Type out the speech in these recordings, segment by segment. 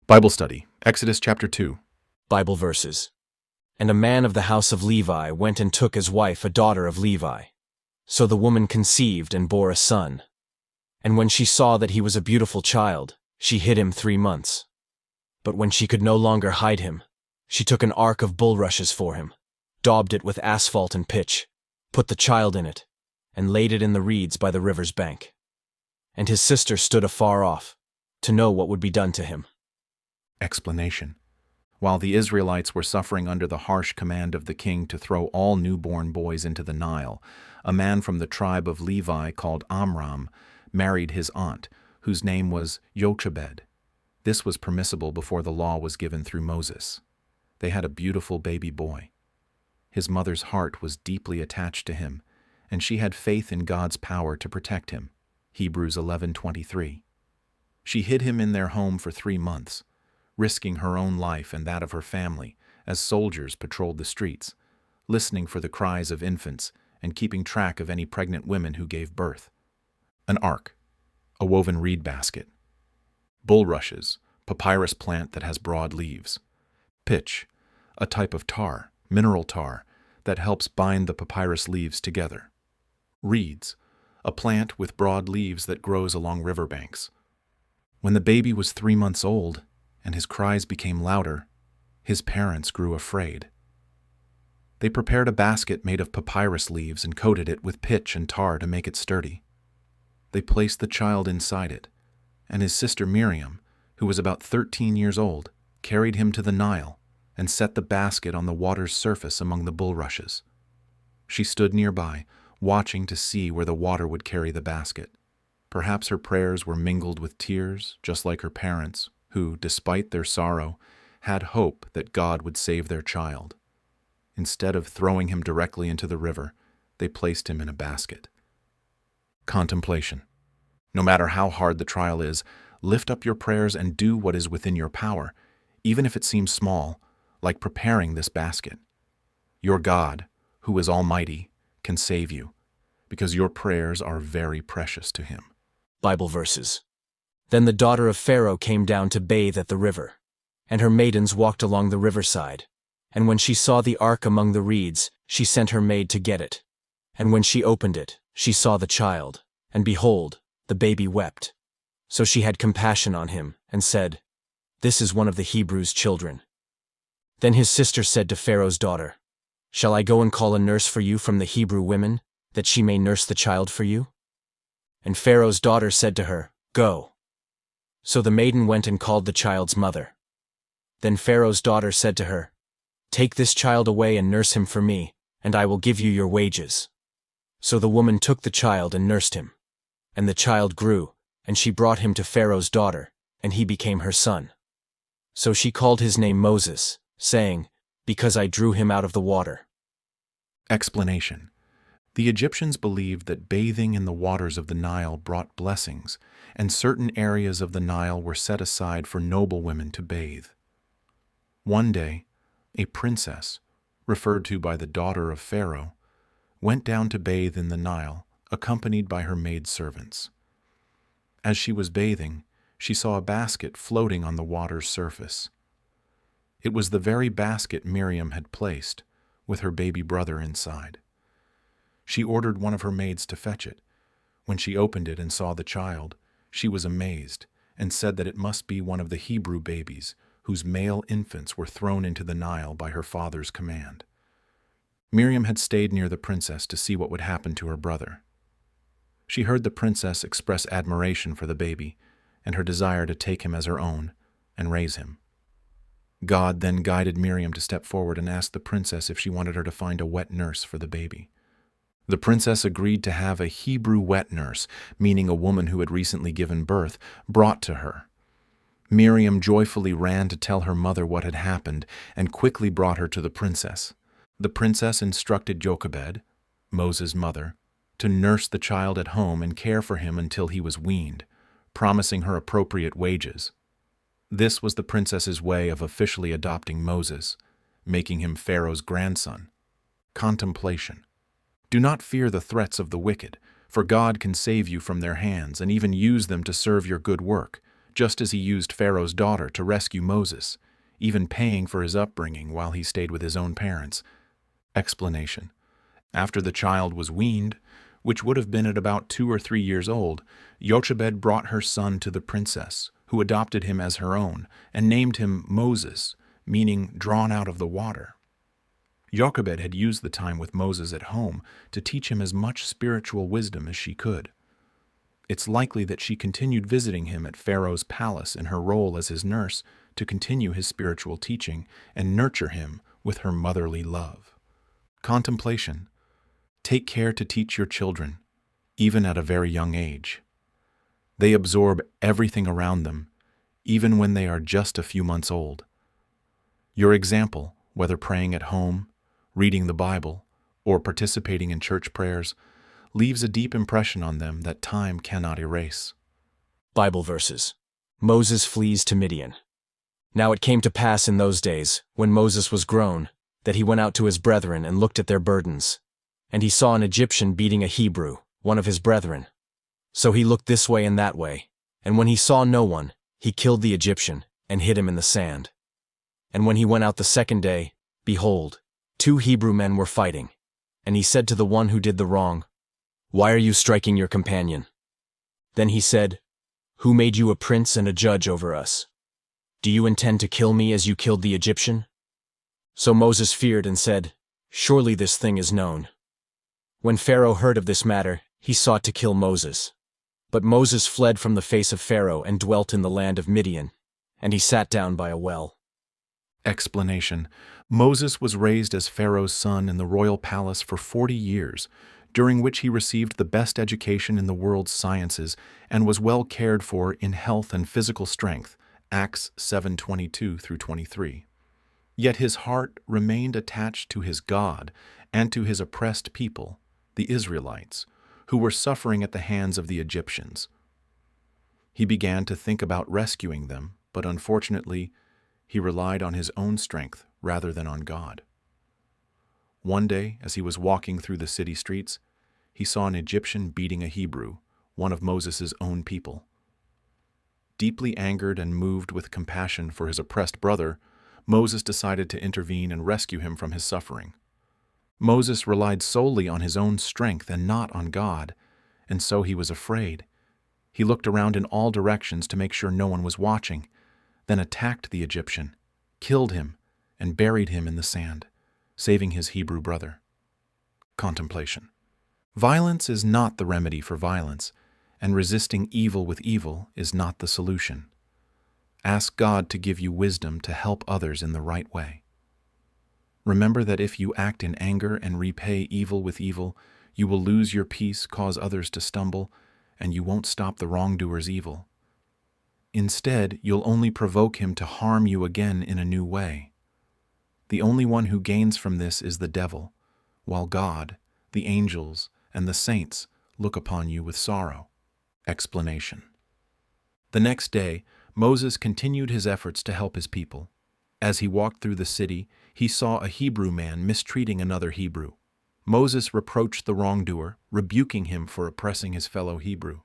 Bible study, Exodus chapter 2. Bible verses. And a man of the house of Levi went and took as wife a daughter of Levi. So the woman conceived and bore a son. And when she saw that he was a beautiful child, she hid him 3 months. But when she could no longer hide him, she took an ark of bulrushes for him, daubed it with asphalt and pitch, put the child in it, and laid it in the reeds by the river's bank. And his sister stood afar off, to know what would be done to him. Explanation. While the Israelites were suffering under the harsh command of the king to throw all newborn boys into the Nile, a man from the tribe of Levi called Amram married his aunt, whose name was Jochebed. This was permissible before the law was given through Moses. They had a beautiful baby boy. His mother's heart was deeply attached to him, and she had faith in God's power to protect him. Hebrews 11:23. She hid him in their home for 3 months, risking her own life and that of her family as soldiers patrolled the streets, listening for the cries of infants and keeping track of any pregnant women who gave birth. An ark, a woven reed basket. Bulrushes, papyrus plant that has broad leaves. Pitch, a type of tar, mineral tar, that helps bind the papyrus leaves together. Reeds, a plant with broad leaves that grows along riverbanks. When the baby was 3 months old, and his cries became louder, his parents grew afraid. They prepared a basket made of papyrus leaves and coated it with pitch and tar to make it sturdy. They placed the child inside it, and his sister Miriam, who was about 13 years old, carried him to the Nile and set the basket on the water's surface among the bulrushes. She stood nearby, watching to see where the water would carry the basket. Perhaps her prayers were mingled with tears, just like her parents, who, despite their sorrow, had hope that God would save their child. Instead of throwing him directly into the river, they placed him in a basket. Contemplation. No matter how hard the trial is, lift up your prayers and do what is within your power, even if it seems small, like preparing this basket. Your God, who is almighty, can save you, because your prayers are very precious to him. Bible verses. Then the daughter of Pharaoh came down to bathe at the river, and her maidens walked along the riverside. And when she saw the ark among the reeds, she sent her maid to get it. And when she opened it, she saw the child, and behold, the baby wept. So she had compassion on him, and said, "This is one of the Hebrews' children." Then his sister said to Pharaoh's daughter, "Shall I go and call a nurse for you from the Hebrew women, that she may nurse the child for you?" And Pharaoh's daughter said to her, "Go." So the maiden went and called the child's mother. Then Pharaoh's daughter said to her, "Take this child away and nurse him for me, and I will give you your wages." So the woman took the child and nursed him. And the child grew, and she brought him to Pharaoh's daughter, and he became her son. So she called his name Moses, saying, "Because I drew him out of the water." Explanation. The Egyptians believed that bathing in the waters of the Nile brought blessings, and certain areas of the Nile were set aside for noble women to bathe. One day, a princess, referred to by the daughter of Pharaoh, went down to bathe in the Nile, accompanied by her maidservants. As she was bathing, she saw a basket floating on the water's surface. It was the very basket Miriam had placed, with her baby brother inside. She ordered one of her maids to fetch it. When she opened it and saw the child, she was amazed and said that it must be one of the Hebrew babies whose male infants were thrown into the Nile by her father's command. Miriam had stayed near the princess to see what would happen to her brother. She heard the princess express admiration for the baby and her desire to take him as her own and raise him. God then guided Miriam to step forward and ask the princess if she wanted her to find a wet nurse for the baby. The princess agreed to have a Hebrew wet nurse, meaning a woman who had recently given birth, brought to her. Miriam joyfully ran to tell her mother what had happened and quickly brought her to the princess. The princess instructed Jochebed, Moses' mother, to nurse the child at home and care for him until he was weaned, promising her appropriate wages. This was the princess's way of officially adopting Moses, making him Pharaoh's grandson. Contemplation. Do not fear the threats of the wicked, for God can save you from their hands and even use them to serve your good work, just as he used Pharaoh's daughter to rescue Moses, even paying for his upbringing while he stayed with his own parents. Explanation. After the child was weaned, which would have been at about 2 or 3 years old, Jochebed brought her son to the princess, who adopted him as her own, and named him Moses, meaning drawn out of the water. Jochebed had used the time with Moses at home to teach him as much spiritual wisdom as she could. It's likely that she continued visiting him at Pharaoh's palace in her role as his nurse to continue his spiritual teaching and nurture him with her motherly love. Contemplation. Take care to teach your children, even at a very young age. They absorb everything around them, even when they are just a few months old. Your example, whether praying at home, reading the Bible, or participating in church prayers, leaves a deep impression on them that time cannot erase. Bible verses. Moses flees to Midian. Now it came to pass in those days, when Moses was grown, that he went out to his brethren and looked at their burdens. And he saw an Egyptian beating a Hebrew, one of his brethren. So he looked this way and that way, and when he saw no one, he killed the Egyptian and hid him in the sand. And when he went out the second day, behold, 2 Hebrew men were fighting. And he said to the one who did the wrong, "Why are you striking your companion?" Then he said, "Who made you a prince and a judge over us? Do you intend to kill me as you killed the Egyptian?" So Moses feared and said, "Surely this thing is known." When Pharaoh heard of this matter, he sought to kill Moses. But Moses fled from the face of Pharaoh and dwelt in the land of Midian, and he sat down by a well. Explanation. Moses was raised as Pharaoh's son in the royal palace for 40 years, during which he received the best education in the world's sciences and was well cared for in health and physical strength, Acts 7:22-23. Yet his heart remained attached to his God and to his oppressed people, the Israelites, who were suffering at the hands of the Egyptians. He began to think about rescuing them, but unfortunately, he relied on his own strength rather than on God. One day, as he was walking through the city streets, he saw an Egyptian beating a Hebrew, one of Moses' own people. Deeply angered and moved with compassion for his oppressed brother, Moses decided to intervene and rescue him from his suffering. Moses relied solely on his own strength and not on God, and so he was afraid. He looked around in all directions to make sure no one was watching, then attacked the Egyptian, killed him, and buried him in the sand, saving his Hebrew brother. Contemplation. Violence is not the remedy for violence, and resisting evil with evil is not the solution. Ask God to give you wisdom to help others in the right way. Remember that if you act in anger and repay evil with evil, you will lose your peace, cause others to stumble, and you won't stop the wrongdoer's evil. Instead, you'll only provoke him to harm you again in a new way. The only one who gains from this is the devil, while God, the angels, and the saints look upon you with sorrow. Explanation. The next day, Moses continued his efforts to help his people. As he walked through the city, he saw a Hebrew man mistreating another Hebrew. Moses reproached the wrongdoer, rebuking him for oppressing his fellow Hebrew.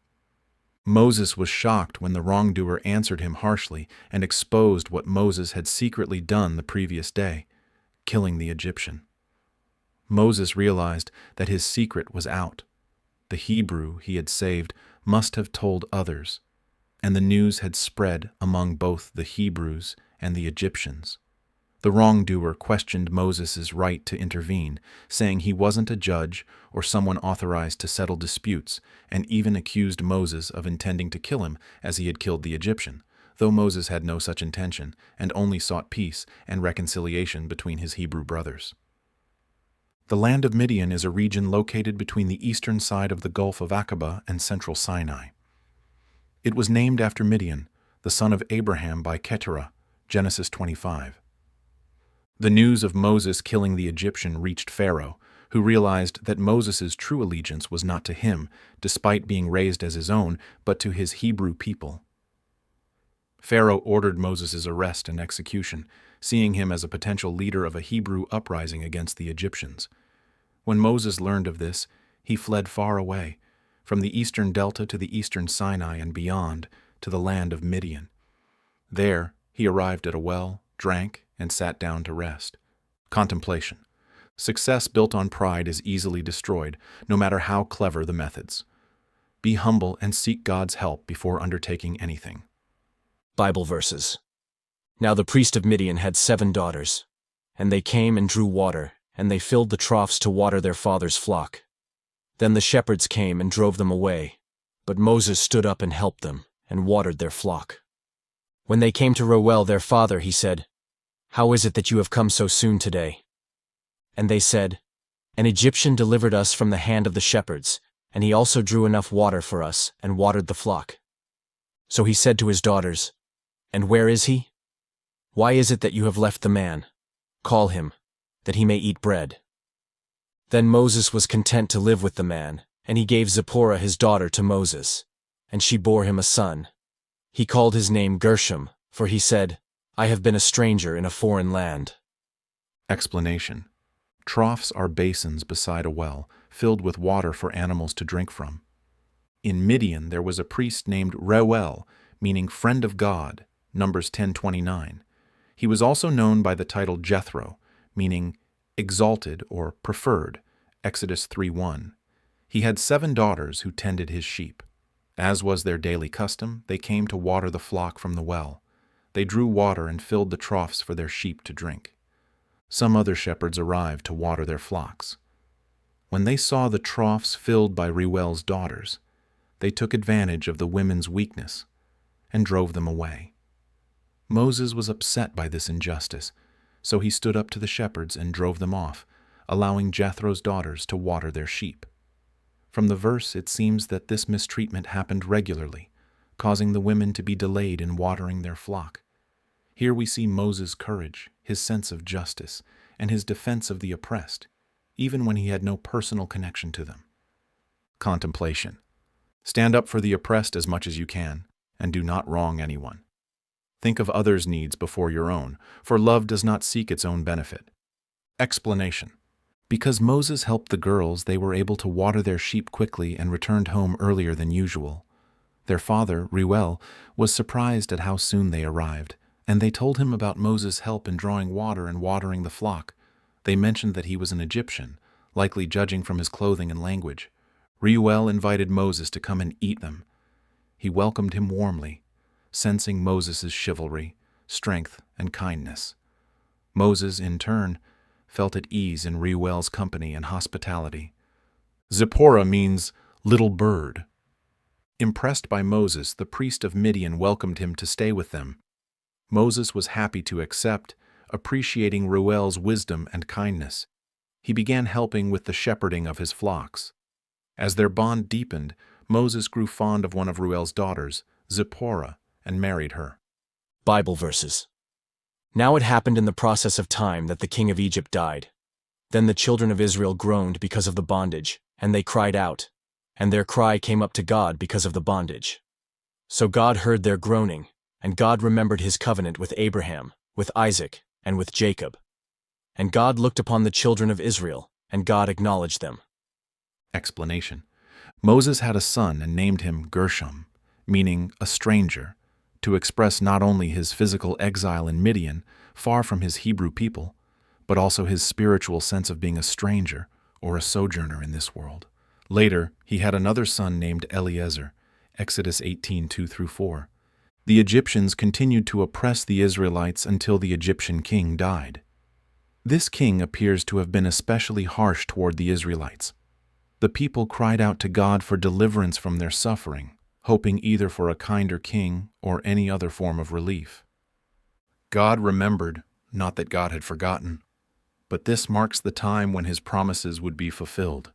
Moses was shocked when the wrongdoer answered him harshly and exposed what Moses had secretly done the previous day, killing the Egyptian. Moses realized that his secret was out. The Hebrew he had saved must have told others, and the news had spread among both the Hebrews and the Egyptians. The wrongdoer questioned Moses' right to intervene, saying he wasn't a judge or someone authorized to settle disputes, and even accused Moses of intending to kill him as he had killed the Egyptian, though Moses had no such intention and only sought peace and reconciliation between his Hebrew brothers. The land of Midian is a region located between the eastern side of the Gulf of Aqaba and central Sinai. It was named after Midian, the son of Abraham by Keturah, Genesis 25. The news of Moses killing the Egyptian reached Pharaoh, who realized that Moses' true allegiance was not to him, despite being raised as his own, but to his Hebrew people. Pharaoh ordered Moses' arrest and execution, seeing him as a potential leader of a Hebrew uprising against the Egyptians. When Moses learned of this, he fled far away, from the eastern delta to the eastern Sinai and beyond, to the land of Midian. There, he arrived at a well, drank, and sat down to rest. Contemplation. Success built on pride is easily destroyed, no matter how clever the methods. Be humble and seek God's help before undertaking anything. Bible verses. Now the priest of Midian had 7 daughters, and they came and drew water, and they filled the troughs to water their father's flock. Then the shepherds came and drove them away, but Moses stood up and helped them, and watered their flock. When they came to Reuel their father, he said, "How is it that you have come so soon today?" And they said, "An Egyptian delivered us from the hand of the shepherds, and he also drew enough water for us, and watered the flock." So he said to his daughters, "And where is he? Why is it that you have left the man? Call him, that he may eat bread." Then Moses was content to live with the man, and he gave Zipporah his daughter to Moses, and she bore him a son. He called his name Gershom, for he said, "I have been a stranger in a foreign land." Explanation. Troughs are basins beside a well, filled with water for animals to drink from. In Midian there was a priest named Reuel, meaning friend of God, Numbers 10:29. He was also known by the title Jethro, meaning exalted or preferred, Exodus 3:1. He had 7 daughters who tended his sheep. As was their daily custom, they came to water the flock from the well. They drew water and filled the troughs for their sheep to drink. Some other shepherds arrived to water their flocks. When they saw the troughs filled by Reuel's daughters, they took advantage of the women's weakness and drove them away. Moses was upset by this injustice, so he stood up to the shepherds and drove them off, allowing Jethro's daughters to water their sheep. From the verse, it seems that this mistreatment happened regularly, causing the women to be delayed in watering their flock. Here we see Moses' courage, his sense of justice, and his defense of the oppressed, even when he had no personal connection to them. Contemplation. Stand up for the oppressed as much as you can, and do not wrong anyone. Think of others' needs before your own, for love does not seek its own benefit. Explanation. Because Moses helped the girls, they were able to water their sheep quickly and returned home earlier than usual. Their father, Reuel, was surprised at how soon they arrived, and they told him about Moses' help in drawing water and watering the flock. They mentioned that he was an Egyptian, likely judging from his clothing and language. Reuel invited Moses to come and eat them. He welcomed him warmly, sensing Moses' chivalry, strength, and kindness. Moses, in turn, felt at ease in Reuel's company and hospitality. Zipporah means little bird. Impressed by Moses, the priest of Midian welcomed him to stay with them. Moses was happy to accept, appreciating Reuel's wisdom and kindness. He began helping with the shepherding of his flocks. As their bond deepened, Moses grew fond of one of Reuel's daughters, Zipporah, and married her. Bible verses. Now it happened in the process of time that the king of Egypt died. Then the children of Israel groaned because of the bondage, and they cried out, and their cry came up to God because of the bondage. So God heard their groaning, and God remembered his covenant with Abraham, with Isaac, and with Jacob. And God looked upon the children of Israel, and God acknowledged them. Explanation. Moses had a son and named him Gershom, meaning a stranger, to express not only his physical exile in Midian, far from his Hebrew people, but also his spiritual sense of being a stranger or a sojourner in this world. Later, he had another son named Eliezer, Exodus 18:2-4. The Egyptians continued to oppress the Israelites until the Egyptian king died. This king appears to have been especially harsh toward the Israelites. The people cried out to God for deliverance from their suffering, hoping either for a kinder king or any other form of relief. God remembered, not that God had forgotten, but this marks the time when his promises would be fulfilled.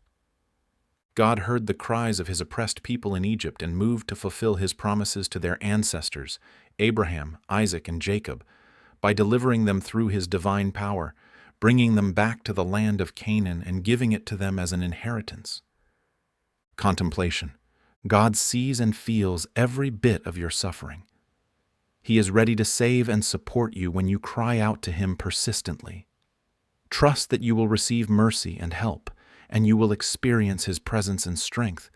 God heard the cries of his oppressed people in Egypt and moved to fulfill his promises to their ancestors, Abraham, Isaac, and Jacob, by delivering them through his divine power, bringing them back to the land of Canaan and giving it to them as an inheritance. Contemplation. God sees and feels every bit of your suffering. He is ready to save and support you when you cry out to him persistently. Trust that you will receive mercy and help, and you will experience his presence and strength,